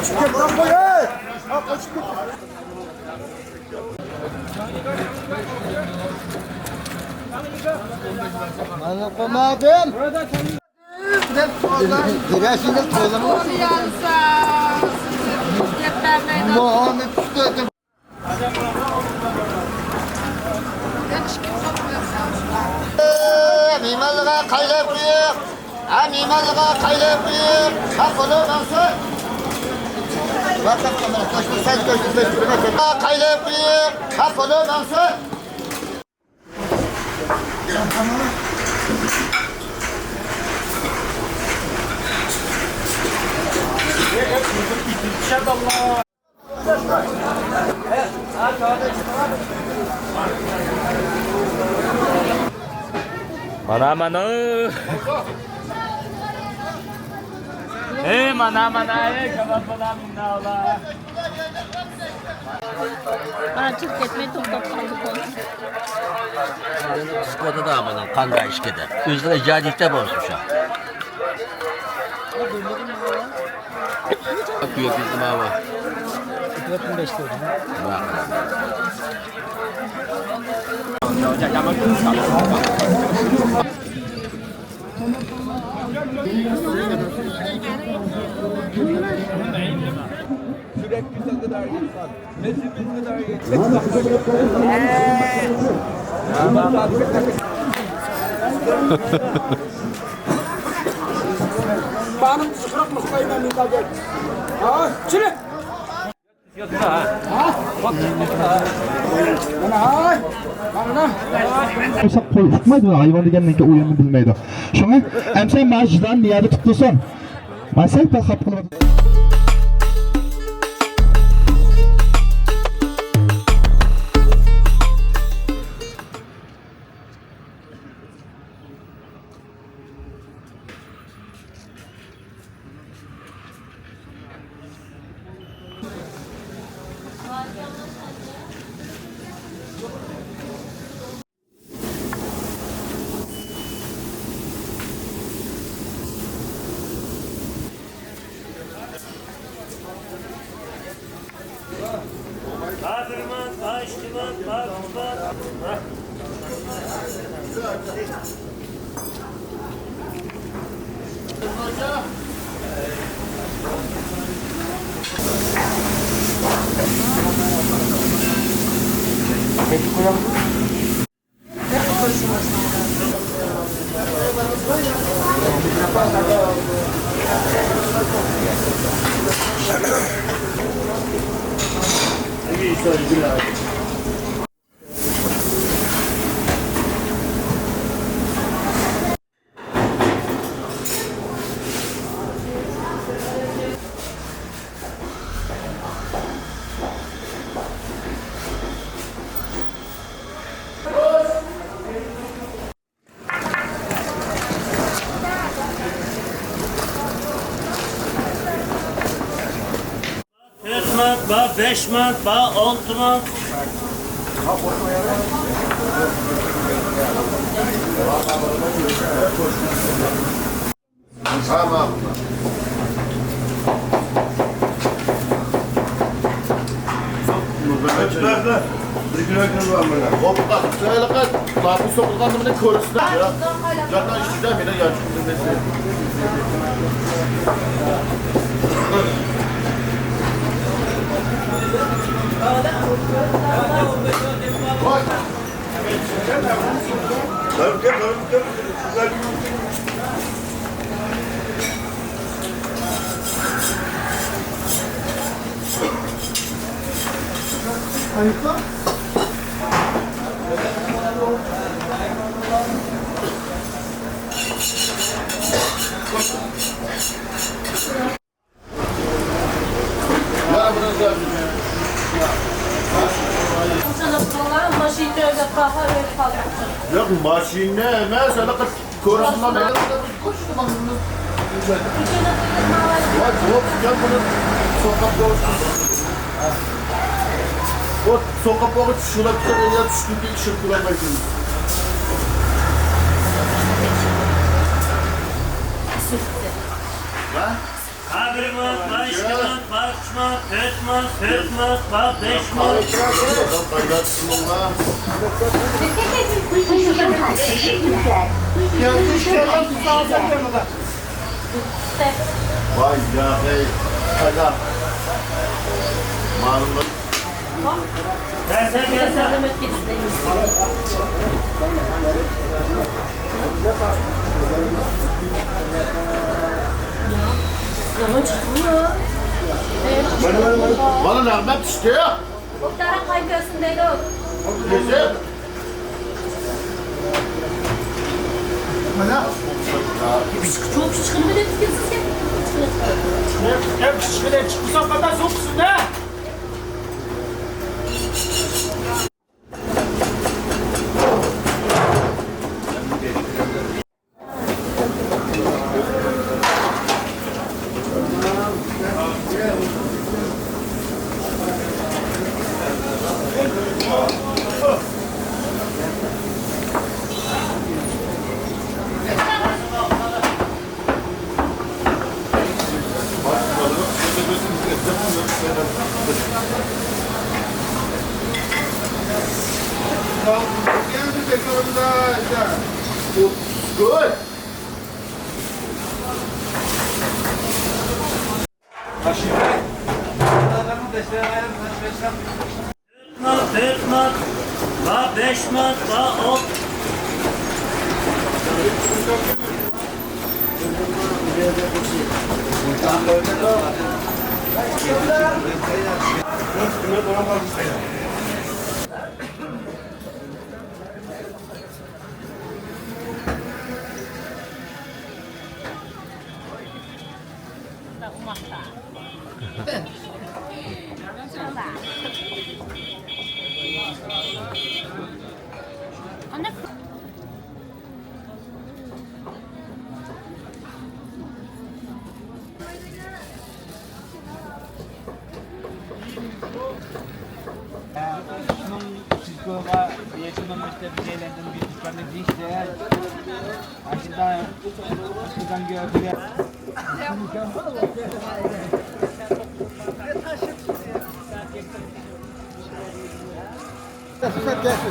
Çıkırdan koy hey! Ha kaçıp git. Bana koymadım. Direşinde toylanı var. Muhammed tutuyor. Mimarlığa kayla buraya. Ha mimarlığa kayla buraya. Ha konu nasıl? Bak kamera koşma sen koşma. Kayla buraya. Ha konu nasıl? Mana-mana. Mana-mana kebap bana minna Allah. Bana Türk etmeyi toplam kaldı. Skoda da ama kanda işkede. Üzerine cadikte bozmuş ha. Yapıyor bizim hava. 45 lira. Bak. Sürekli kadar insan. Nesimiz kadar insan. Benim sıkırak mıslayla müdahale. Ha, çile. Uqmaydi hayvon degandan o'yinni bilmaydi. Shunga amsang masjiddan niyada tutsan. Masal xap qilib Kafirman, başkiman, bakman. Ba 5 manat, ba 6 manat. Tamam. Nerede? Dikine var bana. Hopla, şöyle kaç. Kapı sokuldan da beni korusun ya. Zaten işçiden bile gerçekten de. Ayıkla. Ya burada yok maşine mesela korasından ne? Koştum bunu. Bak hop gel bunu sokakta olsun. O sokakta olsun şuna bir tane ya düştü bir işe kuramayız. Kafirman, başkiman, bakman. manat, 4 manat, 4 manat, bak 5 manat. Vay ya hey. Hadi. Malum. Gel. Bana rahmet istiyor. Muhtarın kaygısındaydı o. Gözüm. Bana. Çok çıkın bile fikirsiz ki. Ya şöyle çıkırsan kadar soksun ha. Good. Manat, 4 manat, bak 5 manat, bak 10. Şunun Cisco'ya yaşından işte bir şeylerden bir dükkanı işte. Şuradan gördüler.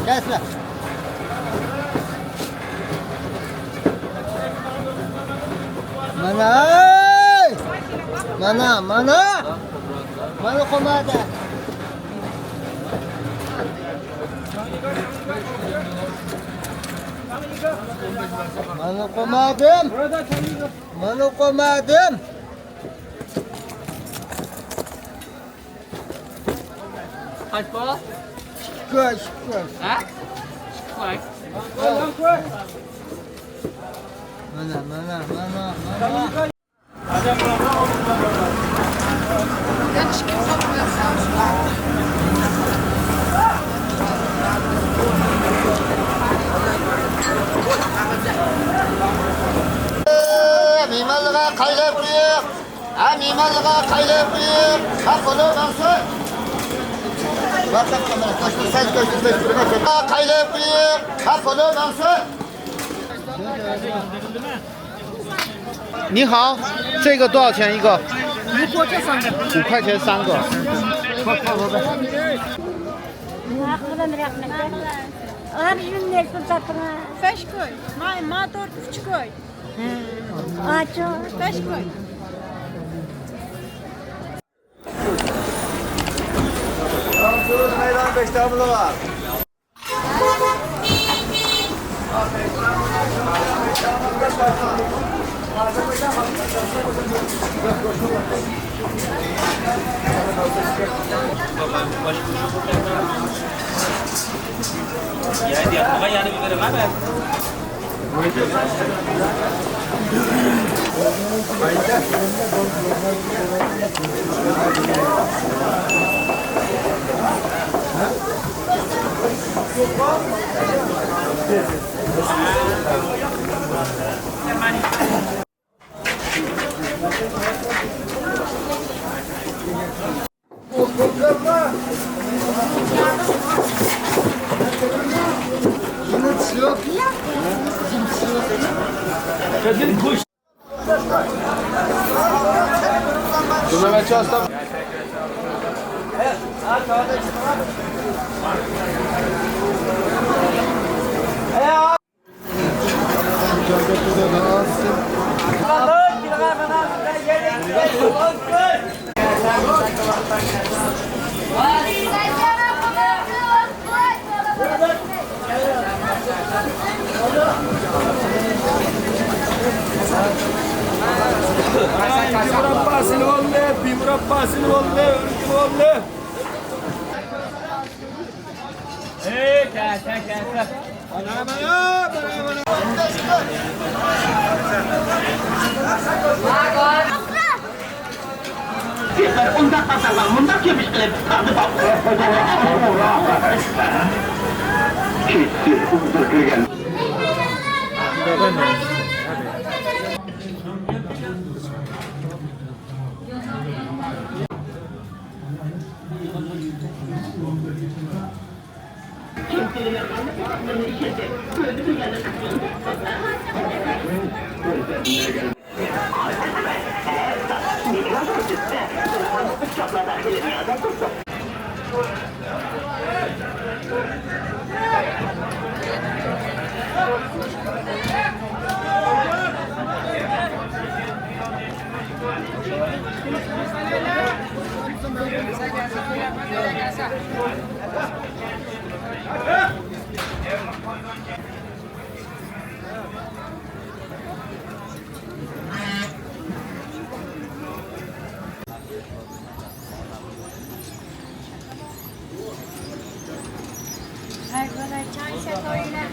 Kesme. Mana komada. Mana komadım. Kaç para? Koş. Ha? Kaç? Mana. Mimarlığa kaylap koyuyor. Mimarlığa kaylap koyuyor. Kolu nasıl? Bak kamera. Koştur sen koştur. Kaylap koyuyor. Kolu nasıl? 你好，这个多少钱一个5块钱3个。 ？5块钱3个。 5 koy. Ma 4,5 koy. Aço 5 koy. Meydan 5 tablo var. Ya dia apa yang ada di mana? Şuna ben çalıştım. Murabbasını oldu, bir murabbasını oldu, ürkü oldu. Ay, bana çay şekerine.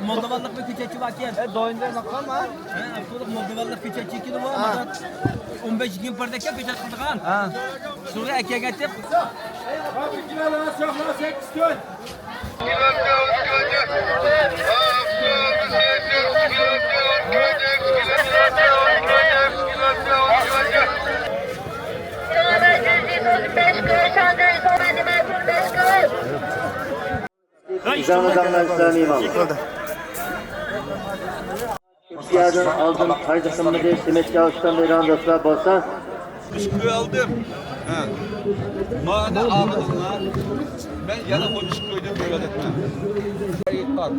Moldovalık bir küçeci var ki. Doyunca bakalım ha. Moldovalık küçeci ki var. 15 gün pardaki küçeci kıldıgan. Suriye eke getirip. Abi kilolar soklar 8 gün. İslam'dan İmam. Türkiye'den aldım kaydısımı değil, Demet Yavuş'tan beri andaslar bolsa. Kuşkuyu aldım. Ha. Mağda ağladılar. Ben yana konuşup koydum böyle etmem. Yıkar.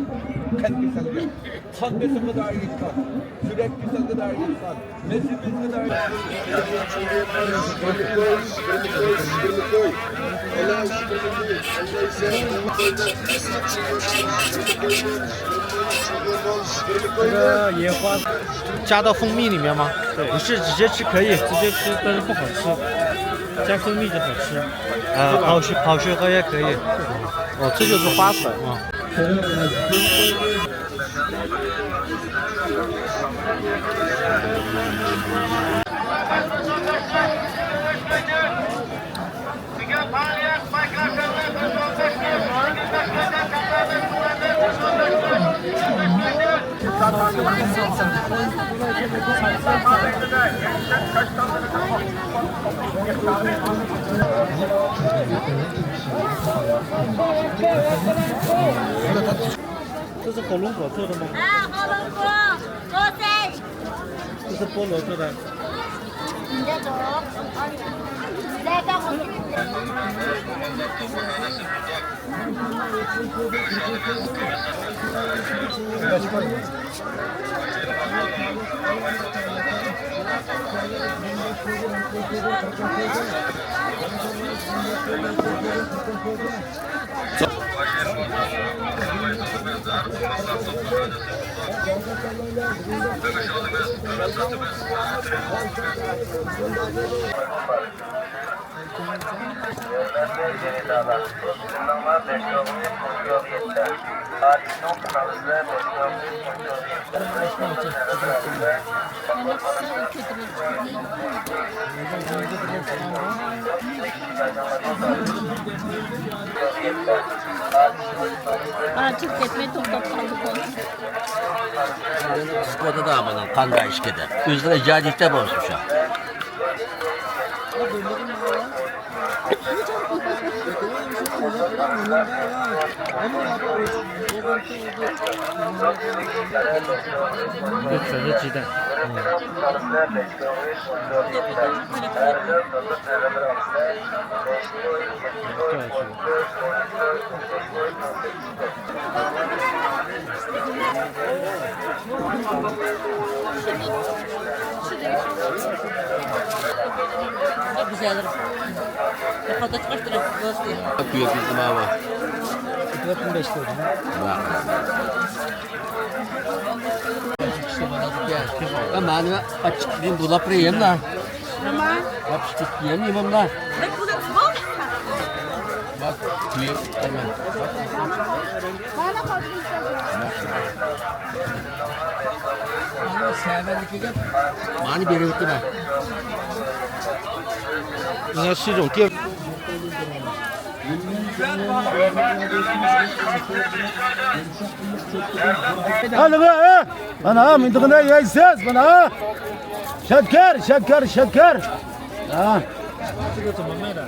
Kalbi sanıyor. Kan besin kadar yıkar. Sürek besin kadar yıkar. Nesil besin kadar yıkar. 这个野花加到蜂蜜里面吗？对，不是直接吃可以，直接吃但是不好吃，加蜂蜜就好吃。跑学喝也可以。哦，这就是花粉啊。这是火龙果做的吗？啊，火龙果，菠菜，这是菠萝做的。你在走，来干活。Bana çık etmeyi toplayıp kaldık. Skoda da bunun kan karışıkıdır. Üzerine cadide bozmuş ha. Çok güzeldir. Kafa da çıkarttırır. Bakıyor bizim hava. 45 lira. Bak. Ben bana açık bir bulap yiyeyim lan. Tamam. Yapıştık yiyeyim lan. Ne kulak bol? Bak yiyeyim hemen. Bana kalsın. Bana severlik yiyeyim. Mani bir yuttu ben. 应该是一种淀。Hadi be! Bana mintıkına yiyeceğiz bana. Şeker. Ha. 这个怎么卖的？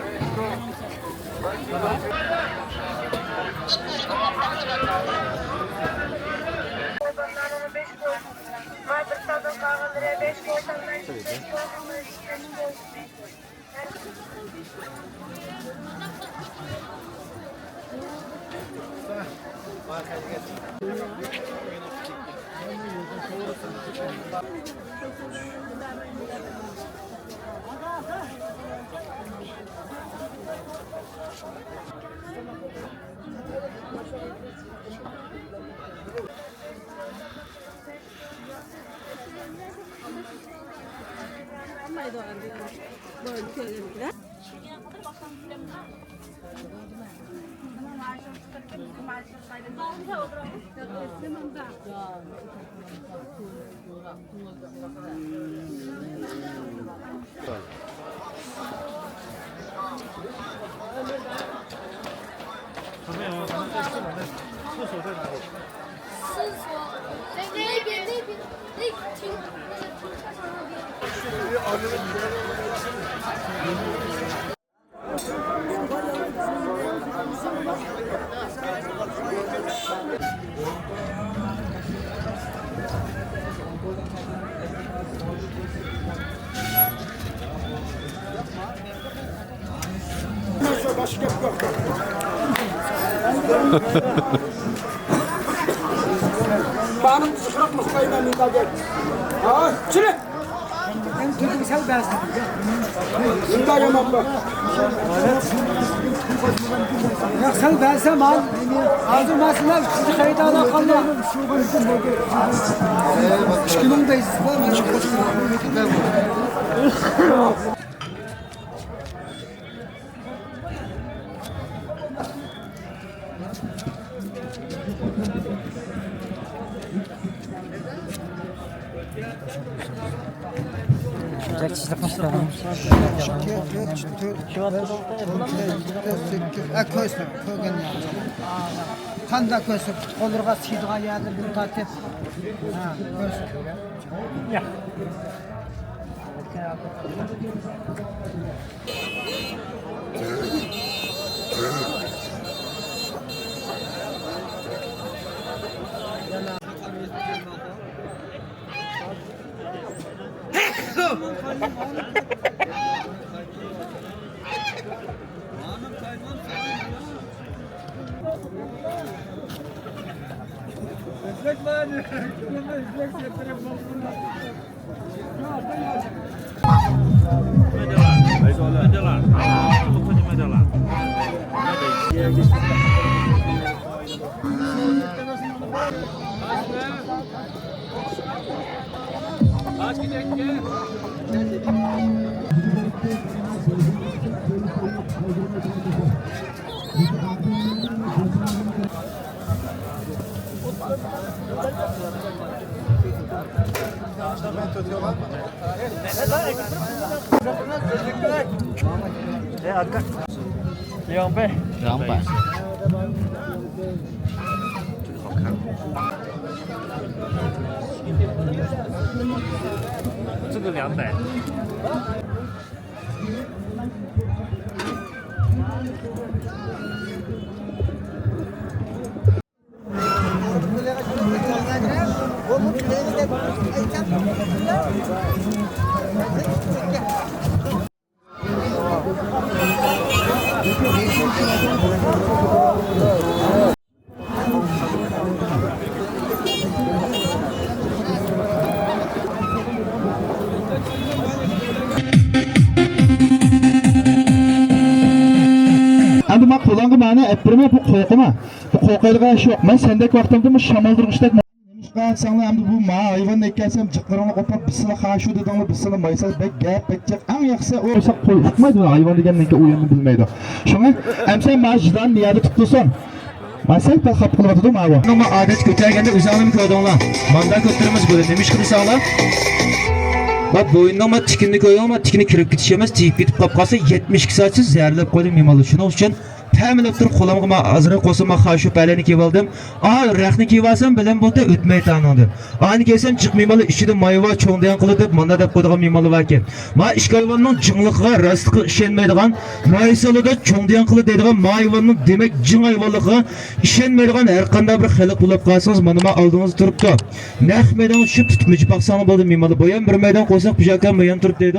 他们有，他们在厕所在哪里？厕所在那边，那停车场那边。Benim sıkıntı mısın? Ha, çile. Sen versem al. Hazır mesela sizi kayıda alakalı. 3 kilomdayız. Qanda ko'sib, qo'lirga siydigan yerni bir tatib. Ha, ko'sib. Ya.这个200。Endi men qo'longa mani epirma bu qo'rqima. Bu qo'rqaydigan ish yo'q. Men sendek vaqtimda shamoldurg'ishdek nemishqa sanglar endi bu ma hayvonni ekkensam jiqlaringni qo'pib bisini xashu dedinglar bisini maysal bek gap bekchaq eng yaxshisi o o'sha qo'y uqmaydi hayvon degandan keyin o'yinni bilmaydi. Shunga emsay majdan niyada tutdisan. Masal da xap qiladi ma bu. Nima odat ko'targanda o'zingni ko'rdinglar. Manda ko'tirimiz bo'ladi. Nima ish qilsanglar? Bak boyundan tikini koyuyor ama tikini kırıp gidişemez. Tiyip bitip kapkası 72 saatsiz zehirlep koydum imalı. Şunun için temin ettir kolumuma azra kosuma haşup elini kivaldım. Aa rəxni kivalsam bilen bu da ötmeyi tanıdı. Aynı kesen çıkmamalı işide mayva çoğundayan kılıdıp manda da koyduğum mimalı varken. Ma işgalvanın cınlıkla rastlıkı işenmeydiğen maisalı da çoğundayan kılı dediğen mayvanın demek cın hayvalığı işenmeydiğen her kanda bir xelik bulup kalsanız manıma aldığınız durup da. Nəx meydan şu tutmucu baksana buldu mimalı boyan bir meydan koysak bıçaktan boyan durup dedi.